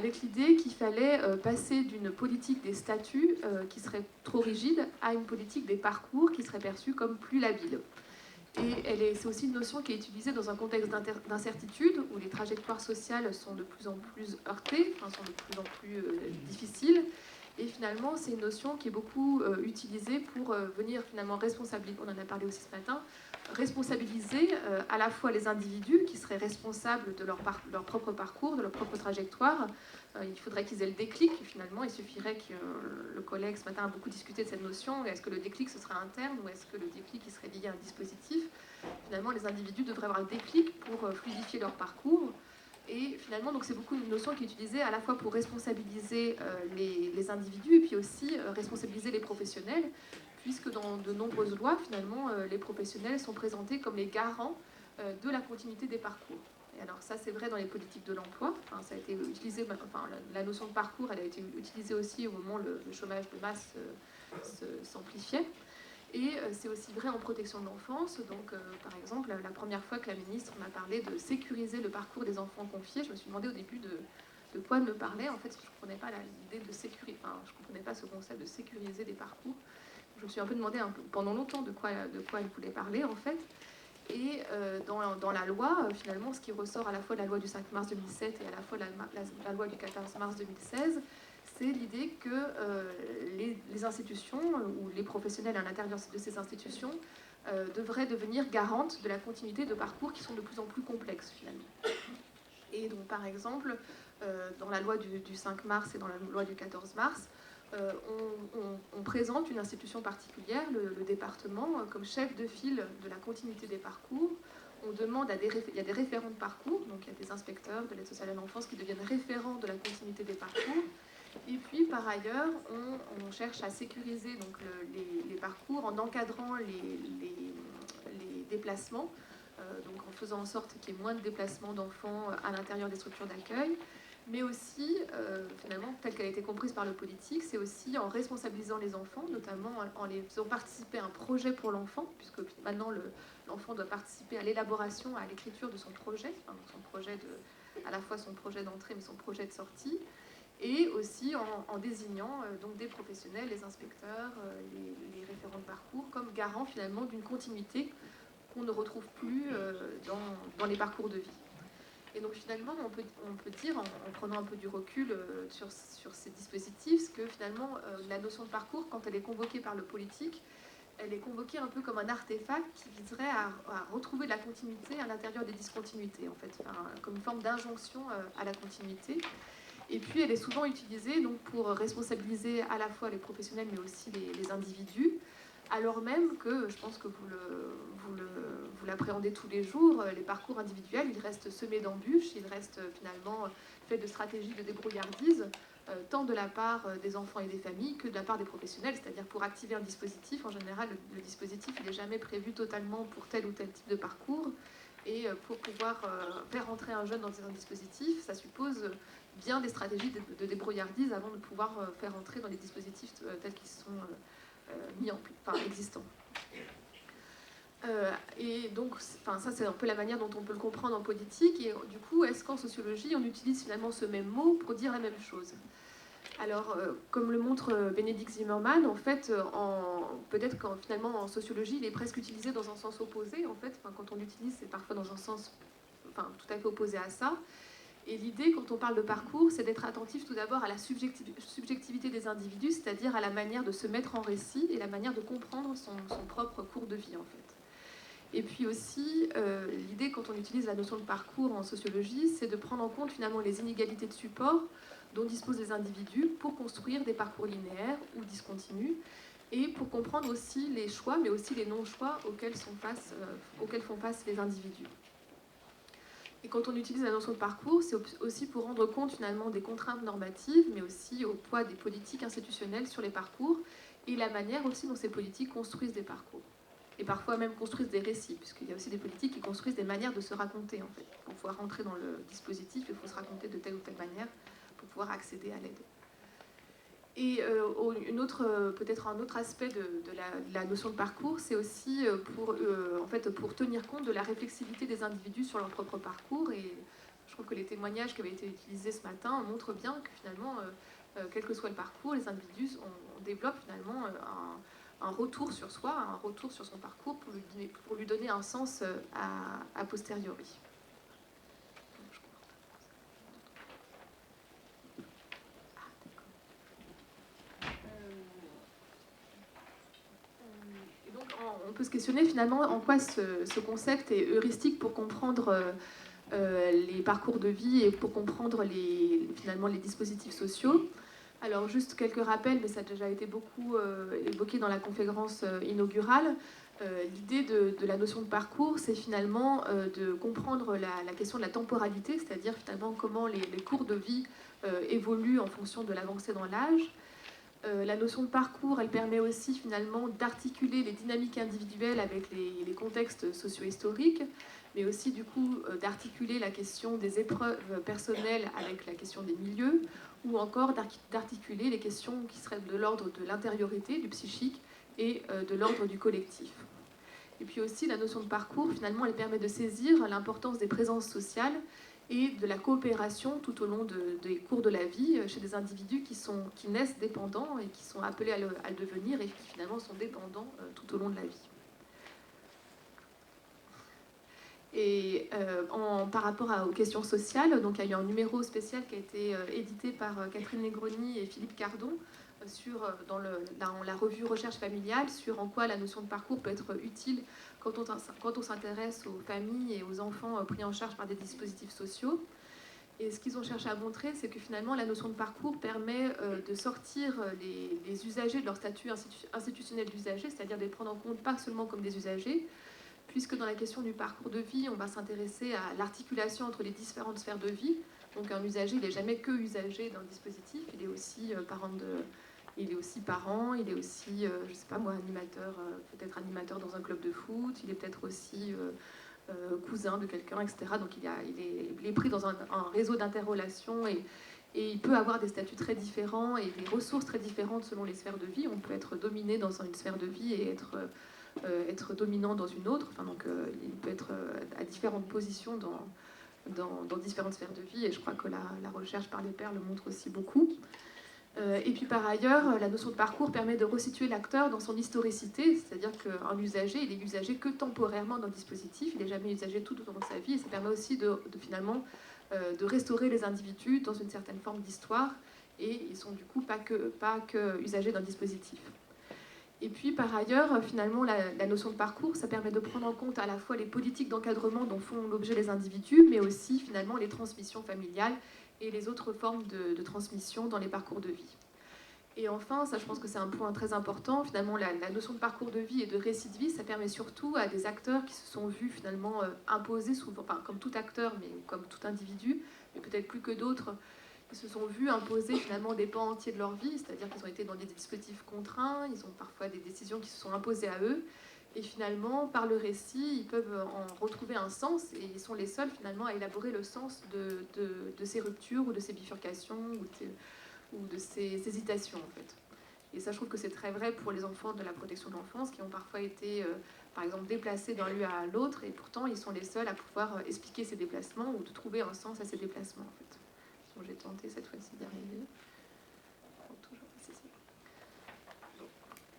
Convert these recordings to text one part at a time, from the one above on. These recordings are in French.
avec l'idée qu'il fallait passer d'une politique des statuts qui serait trop rigide à une politique des parcours qui serait perçue comme plus labile. Et c'est aussi une notion qui est utilisée dans un contexte d'incertitude où les trajectoires sociales sont de plus en plus heurtées, enfin, sont de plus en plus difficiles. Et finalement, c'est une notion qui est beaucoup utilisée pour venir finalement responsabiliser, on en a parlé aussi ce matin, responsabiliser à la fois les individus qui seraient responsables de leur propre parcours, de leur propre trajectoire. Il faudrait qu'ils aient le déclic, finalement. Il suffirait que le collègue ce matin a beaucoup discuté de cette notion. Est-ce que le déclic, ce serait interne ou est-ce que le déclic, il serait lié à un dispositif? Finalement, les individus devraient avoir le déclic pour fluidifier leur parcours. Et finalement, donc c'est beaucoup une notion qui est utilisée à la fois pour responsabiliser les individus et puis aussi responsabiliser les professionnels, puisque dans de nombreuses lois, finalement, les professionnels sont présentés comme les garants de la continuité des parcours. Et alors ça, c'est vrai dans les politiques de l'emploi. Enfin, ça a été utilisé, enfin, la notion de parcours, elle a été utilisée aussi au moment où le chômage de masse s'amplifiait. Et c'est aussi vrai en protection de l'enfance. Donc, par exemple, la première fois que la ministre m'a parlé de sécuriser le parcours des enfants confiés, je me suis demandé au début de quoi elle me parlait. En fait, je ne comprenais pas l'idée de sécuriser, enfin, je ne comprenais pas ce concept de sécuriser des parcours. Je me suis un peu demandé pendant longtemps de quoi elle voulait parler, en fait. Et dans la loi, finalement, ce qui ressort à la fois de la loi du 5 mars 2007 et à la fois la loi du 14 mars 2016, c'est l'idée que les institutions ou les professionnels à l'intérieur de ces institutions devraient devenir garantes de la continuité de parcours qui sont de plus en plus complexes, finalement. Et donc, par exemple, dans la loi du 5 mars et dans la loi du 14 mars, on présente une institution particulière, le département, comme chef de file de la continuité des parcours. On demande il y a des référents de parcours, donc il y a des inspecteurs de l'aide sociale à l'enfance qui deviennent référents de la continuité des parcours. Et puis, par ailleurs, on cherche à sécuriser donc, les parcours en encadrant les déplacements, donc en faisant en sorte qu'il y ait moins de déplacements d'enfants à l'intérieur des structures d'accueil, mais aussi, finalement, telle qu'elle a été comprise par le politique, c'est aussi en responsabilisant les enfants, notamment en les faisant participer à un projet pour l'enfant, puisque maintenant l'enfant doit participer à l'élaboration, à l'écriture de son projet, enfin, son projet à la fois son projet d'entrée, mais son projet de sortie, et aussi en désignant donc des professionnels, les inspecteurs, les référents de parcours, comme garant finalement d'une continuité qu'on ne retrouve plus dans les parcours de vie. Et donc finalement, on peut dire, en prenant un peu du recul sur ces dispositifs, que finalement, la notion de parcours, quand elle est convoquée par le politique, elle est convoquée un peu comme un artefact qui viserait à retrouver de la continuité à l'intérieur des discontinuités, en fait, comme une forme d'injonction à la continuité. Et puis, elle est souvent utilisée donc, pour responsabiliser à la fois les professionnels, mais aussi les individus, alors même que, je pense que vous l'appréhendez tous les jours, les parcours individuels, ils restent semés d'embûches, ils restent finalement faits de stratégies de débrouillardise, tant de la part des enfants et des familles que de la part des professionnels. C'est-à-dire pour activer un dispositif, en général, le dispositif il n'est jamais prévu totalement pour tel ou tel type de parcours. Et pour pouvoir faire entrer un jeune dans un dispositif, ça suppose bien des stratégies de débrouillardise avant de pouvoir faire entrer dans les dispositifs tels qu'ils sont existants. Et donc, ça c'est un peu la manière dont on peut le comprendre en politique. Et du coup, est-ce qu'en sociologie, on utilise finalement ce même mot pour dire la même chose? Alors, comme le montre Bénédicte Zimmermann, en fait, peut-être qu'en finalement en sociologie, il est presque utilisé dans un sens opposé. En fait, quand on l'utilise, c'est parfois dans un sens tout à fait opposé à ça. Et l'idée, quand on parle de parcours, c'est d'être attentif tout d'abord à la subjectivité des individus, c'est-à-dire à la manière de se mettre en récit et la manière de comprendre son propre cours de vie, en fait. Et puis aussi, l'idée, quand on utilise la notion de parcours en sociologie, c'est de prendre en compte finalement les inégalités de support dont disposent les individus pour construire des parcours linéaires ou discontinus, et pour comprendre aussi les choix, mais aussi les non-choix auxquels font face les individus. Et quand on utilise la notion de parcours, c'est aussi pour rendre compte finalement des contraintes normatives, mais aussi au poids des politiques institutionnelles sur les parcours, et la manière aussi dont ces politiques construisent des parcours. Et parfois même construisent des récits, puisqu'il y a aussi des politiques qui construisent des manières de se raconter, en fait. Pour pouvoir rentrer dans le dispositif, il faut se raconter de telle ou telle manière pour pouvoir accéder à l'aide. Et peut-être un autre aspect de la notion de parcours, c'est aussi pour tenir compte de la réflexivité des individus sur leur propre parcours. Et Je trouve que les témoignages qui avaient été utilisés ce matin montrent bien que finalement, quel que soit le parcours, les individus, on développe finalement un retour sur soi, un retour sur son parcours pour lui donner un sens a posteriori. Et donc, on peut se questionner finalement en quoi ce concept est heuristique pour comprendre les parcours de vie et pour comprendre finalement les dispositifs sociaux. Alors juste quelques rappels, mais ça a déjà été beaucoup évoqué dans la conférence inaugurale. L'idée de la notion de parcours, c'est finalement de comprendre la question de la temporalité, c'est-à-dire finalement comment les cours de vie évoluent en fonction de l'avancée dans l'âge. La notion de parcours, elle permet aussi finalement d'articuler les dynamiques individuelles avec les contextes socio-historiques, mais aussi du coup d'articuler la question des épreuves personnelles avec la question des milieux, ou encore d'articuler les questions qui seraient de l'ordre de l'intériorité, du psychique, et de l'ordre du collectif. Et puis aussi, la notion de parcours, finalement, elle permet de saisir l'importance des présences sociales et de la coopération tout au long des cours de la vie chez des individus qui naissent dépendants et qui sont appelés à le devenir et qui finalement sont dépendants tout au long de la vie. Et par rapport aux questions sociales, donc il y a eu un numéro spécial qui a été édité par Catherine Negroni et Philippe Cardon dans la revue Recherche familiale sur en quoi la notion de parcours peut être utile quand on s'intéresse aux familles et aux enfants pris en charge par des dispositifs sociaux. Et ce qu'ils ont cherché à montrer, c'est que finalement la notion de parcours permet de sortir les usagers de leur statut institutionnel d'usager, c'est-à-dire de les prendre en compte pas seulement comme des usagers, puisque dans la question du parcours de vie, on va s'intéresser à l'articulation entre les différentes sphères de vie. Donc un usager, il n'est jamais que usager d'un dispositif, il est aussi il est aussi parent, il est aussi, je sais pas moi, animateur, peut-être animateur dans un club de foot, il est peut-être aussi cousin de quelqu'un, etc. Donc il est pris dans un réseau d'interrelations et il peut avoir des statuts très différents et des ressources très différentes selon les sphères de vie. On peut être dominé dans une sphère de vie et être dominant dans une autre. Enfin, donc, il peut être à différentes positions dans différentes sphères de vie, et je crois que la recherche par les pairs le montre aussi beaucoup. Et puis par ailleurs, la notion de parcours permet de resituer l'acteur dans son historicité, c'est-à-dire qu'un usager, il est usagé que temporairement dans le dispositif, il n'est jamais usagé tout au long de sa vie, et ça permet aussi finalement de restaurer les individus dans une certaine forme d'histoire, et ils sont du coup pas que usagers d'un dispositif. Et puis par ailleurs, finalement, la notion de parcours, ça permet de prendre en compte à la fois les politiques d'encadrement dont font l'objet les individus, mais aussi finalement les transmissions familiales et les autres formes de transmission dans les parcours de vie. Et enfin, ça je pense que c'est un point très important, finalement la notion de parcours de vie et de récit de vie, ça permet surtout à des acteurs qui se sont vus finalement imposer, souvent, enfin, comme tout acteur, mais comme tout individu, mais peut-être plus que d'autres, ils se sont vus imposer finalement des pans entiers de leur vie, c'est-à-dire qu'ils ont été dans des dispositifs contraints, ils ont parfois des décisions qui se sont imposées à eux, et finalement, par le récit, ils peuvent en retrouver un sens, et ils sont les seuls finalement à élaborer le sens de ces ruptures, ou de ces bifurcations, ou de ces hésitations en fait. Et ça, je trouve que c'est très vrai pour les enfants de la protection de l'enfance, qui ont parfois été, par exemple, déplacés d'un lieu à l'autre, et pourtant ils sont les seuls à pouvoir expliquer ces déplacements, ou de trouver un sens à ces déplacements en fait. Donc, j'ai tenté cette fois-ci d'y arriver.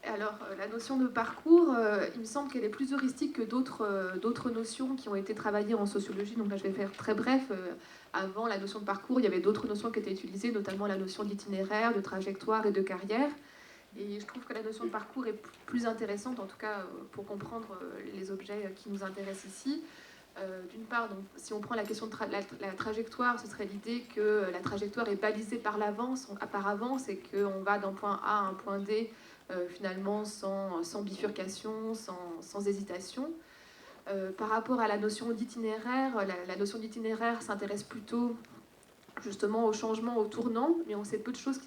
Alors, la notion de parcours, il me semble qu'elle est plus heuristique que d'autres notions qui ont été travaillées en sociologie. Donc là, je vais faire très bref. Avant la notion de parcours, il y avait d'autres notions qui étaient utilisées, notamment la notion d'itinéraire, de trajectoire et de carrière. Et je trouve que la notion de parcours est plus intéressante, en tout cas pour comprendre les objets qui nous intéressent ici. D'une part, donc, si on prend la question de la trajectoire, ce serait l'idée que la trajectoire est balisée par avance, et qu'on va d'un point A à un point D finalement sans bifurcation, sans hésitation. Par rapport à la notion d'itinéraire, la notion d'itinéraire s'intéresse plutôt justement au changement, au tournant, mais on sait peu de choses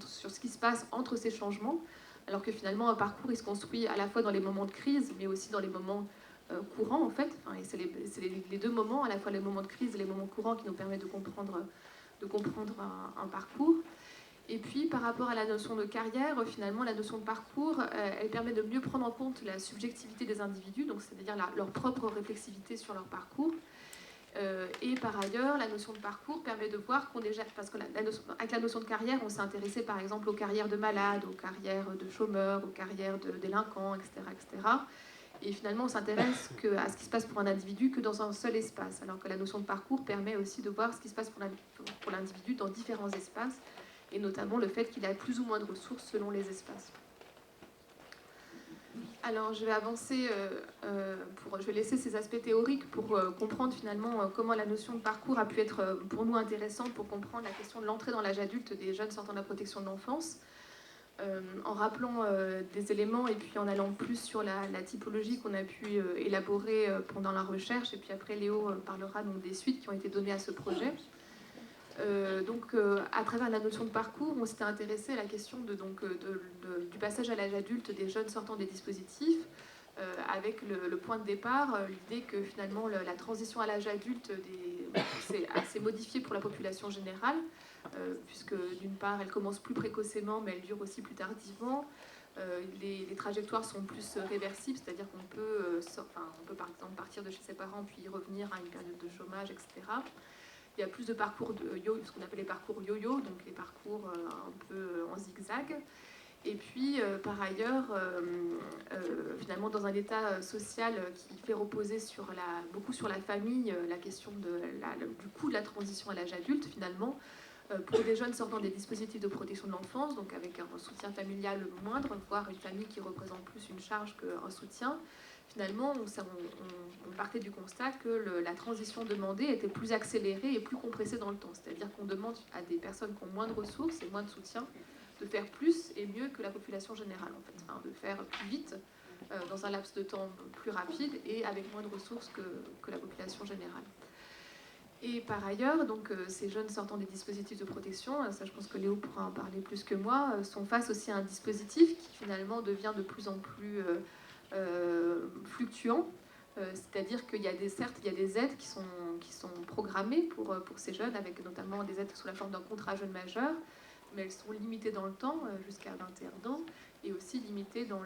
sur ce qui se passe entre ces changements, alors que finalement un parcours il se construit à la fois dans les moments de crise, mais aussi dans les moments courants en fait. Enfin, et c'est les deux moments, à la fois les moments de crise et les moments courants, qui nous permettent de comprendre un parcours. Et puis par rapport à la notion de carrière, finalement la notion de parcours, elle permet de mieux prendre en compte la subjectivité des individus, donc c'est-à-dire leur propre réflexivité sur leur parcours. Et par ailleurs, la notion de parcours permet de voir qu'on est... Parce que avec la notion de carrière, on s'est intéressé par exemple aux carrières de malades, aux carrières de chômeurs, aux carrières de délinquants, etc. etc. Et finalement, on s'intéresse à ce qui se passe pour un individu que dans un seul espace, alors que la notion de parcours permet aussi de voir ce qui se passe pour l'individu dans différents espaces, et notamment le fait qu'il a plus ou moins de ressources selon les espaces. Alors, je vais avancer, je vais laisser ces aspects théoriques pour comprendre finalement comment la notion de parcours a pu être pour nous intéressante pour comprendre la question de l'entrée dans l'âge adulte des jeunes sortant de la protection de l'enfance, en rappelant des éléments et puis en allant plus sur la typologie qu'on a pu élaborer pendant la recherche. Et puis après, Léo parlera donc des suites qui ont été données à ce projet. À travers la notion de parcours, on s'était intéressé à la question du passage à l'âge adulte des jeunes sortant des dispositifs, avec le point de départ, l'idée que finalement la transition à l'âge adulte s'est assez modifiée pour la population générale, puisque d'une part elle commence plus précocement, mais elle dure aussi plus tardivement. Les trajectoires sont plus réversibles, c'est-à-dire qu'on peut, on peut par exemple partir de chez ses parents puis y revenir à une période de chômage, etc. Il y a plus de parcours de ce qu'on appelle les parcours yo-yo, donc les parcours un peu en zigzag. Et puis, par ailleurs, finalement, dans un état social qui fait reposer beaucoup sur la famille, la question du coût de la transition à l'âge adulte, finalement, pour des jeunes sortant des dispositifs de protection de l'enfance, donc avec un soutien familial moindre, voire une famille qui représente plus une charge qu'un soutien, finalement, on partait du constat que la transition demandée était plus accélérée et plus compressée dans le temps. C'est-à-dire qu'on demande à des personnes qui ont moins de ressources et moins de soutien de faire plus et mieux que la population générale, en fait, de faire plus vite, dans un laps de temps plus rapide et avec moins de ressources que la population générale. Et par ailleurs, donc, ces jeunes sortant des dispositifs de protection, ça je pense que Léo pourra en parler plus que moi, sont face aussi à un dispositif qui finalement devient de plus en plus fluctuant. C'est-à-dire qu'il y a certes, il y a des aides qui sont programmées pour ces jeunes, avec notamment des aides sous la forme d'un contrat jeune majeur, mais elles sont limitées dans le temps, jusqu'à 21 ans, et aussi limitées dans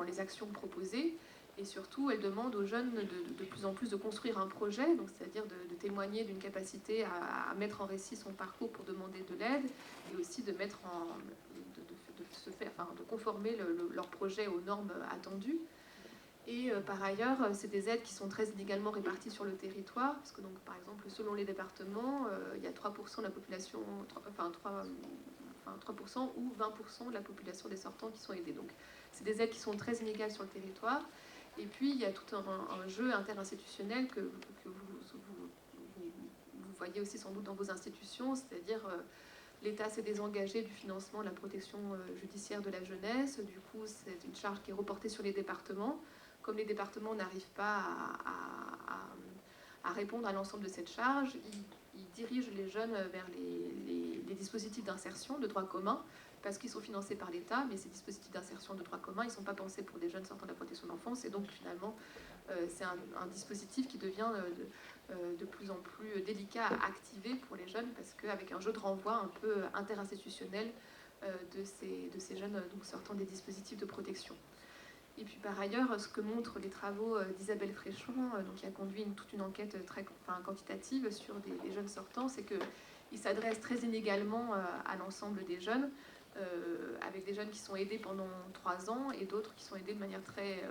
les actions proposées. Et surtout, elles demandent aux jeunes de plus en plus de construire un projet, donc c'est-à-dire de témoigner d'une capacité à mettre en récit son parcours pour demander de l'aide, et aussi de conformer leur projet aux normes attendues. Et par ailleurs, c'est des aides qui sont très inégalement réparties sur le territoire, parce que donc, par exemple, selon les départements, il y a 3% de la population, 3% ou 20% de la population des sortants qui sont aidés. Donc, c'est des aides qui sont très inégales sur le territoire. Et puis, il y a tout un jeu interinstitutionnel que vous voyez aussi sans doute dans vos institutions, c'est-à-dire l'État s'est désengagé du financement de la protection judiciaire de la jeunesse. Du coup, c'est une charge qui est reportée sur les départements. Comme les départements n'arrivent pas à répondre à l'ensemble de cette charge, ils dirigent les jeunes vers les dispositifs d'insertion de droit commun, parce qu'ils sont financés par l'État, mais ces dispositifs d'insertion de droit commun, ils ne sont pas pensés pour des jeunes sortant de la protection de l'enfance, et donc finalement, c'est un dispositif qui devient de plus en plus délicat à activer pour les jeunes, parce qu'avec un jeu de renvoi un peu interinstitutionnel de ces jeunes donc, sortant des dispositifs de protection. Et puis par ailleurs, ce que montrent les travaux d'Isabelle Fréchon, qui a conduit toute une enquête quantitative sur des jeunes sortants, c'est qu'ils s'adressent très inégalement à l'ensemble des jeunes, avec des jeunes qui sont aidés pendant 3 ans et d'autres qui sont aidés de manière très